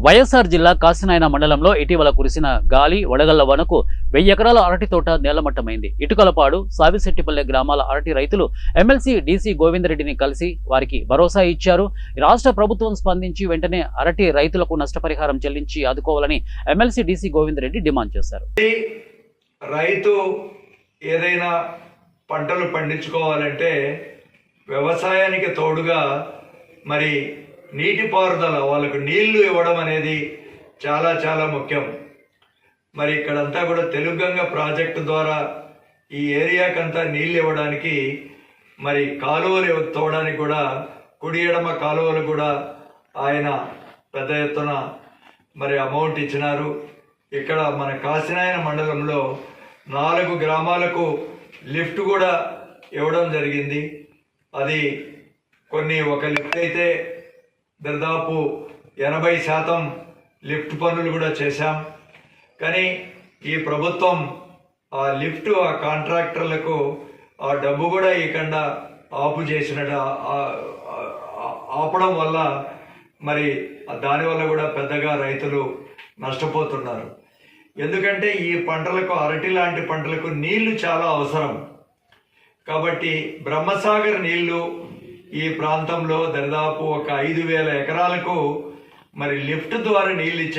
వైఎస్ఆర్ జిల్లా కాసినాయన మండలంలో ఇటీవల కురిసిన గాలి వడగళ్ల వానకు 1000 ఎకరాల అరటి తోట నేలమట్టమైంది. ఇటుకలపాడు, సావిశెట్టిపల్లె గ్రామాల అరటి రైతులు ఎమ్మెల్సీ డీసీ గోవిందరెడ్డిని కలిసి వారికి భరోసా ఇచ్చారు. రాష్ట్ర ప్రభుత్వం స్పందించి వెంటనే అరటి రైతులకు నష్టపరిహారం చెల్లించి ఆదుకోవాలని ఎమ్మెల్సీ డీసీ గోవిందరెడ్డి డిమాండ్ చేశారు. రైతు ఏదైనా పంటలు పండించుకోవాలంటే వ్యవసాయానికి తోడుగా మరి నీటిపారుదల, వాళ్ళకు నీళ్లు ఇవ్వడం అనేది చాలా చాలా ముఖ్యం. మరి ఇక్కడంతా కూడా తెలుగంగ ప్రాజెక్టు ద్వారా ఈ ఏరియాకంతా నీళ్ళు ఇవ్వడానికి మరి కాలువలు తోవడానికి కూడా కుడి ఎడమ కాలువలు కూడా ఆయన పెద్ద ఎత్తున మరి అమౌంట్ ఇచ్చినారు. ఇక్కడ మన కాసినాయన మండలంలో 4 గ్రామాలకు లిఫ్ట్ కూడా ఇవ్వడం జరిగింది. అది ఒక లిఫ్ట్ అయితే దాదాపు 80% లిఫ్ట్ పనులు కూడా చేశాం. కానీ ఈ ప్రభుత్వం ఆ లిఫ్ట్ ఆ కాంట్రాక్టర్లకు ఆ డబ్బు కూడా ఇవ్వకుండా ఆపు చేసినట్టు ఆపడం వల్ల మరి దానివల్ల కూడా పెద్దగా రైతులు నష్టపోతున్నారు. ఎందుకంటే ఈ పంటలకు, అరటి లాంటి పంటలకు నీళ్లు చాలా అవసరం. కాబట్టి బ్రహ్మసాగర్ నీళ్లు ఈ ప్రాంతంలో దాదాపు 5000 ఎకరాలకు మరి లిఫ్ట్ ద్వారా నీళ్ళు ఇచ్చే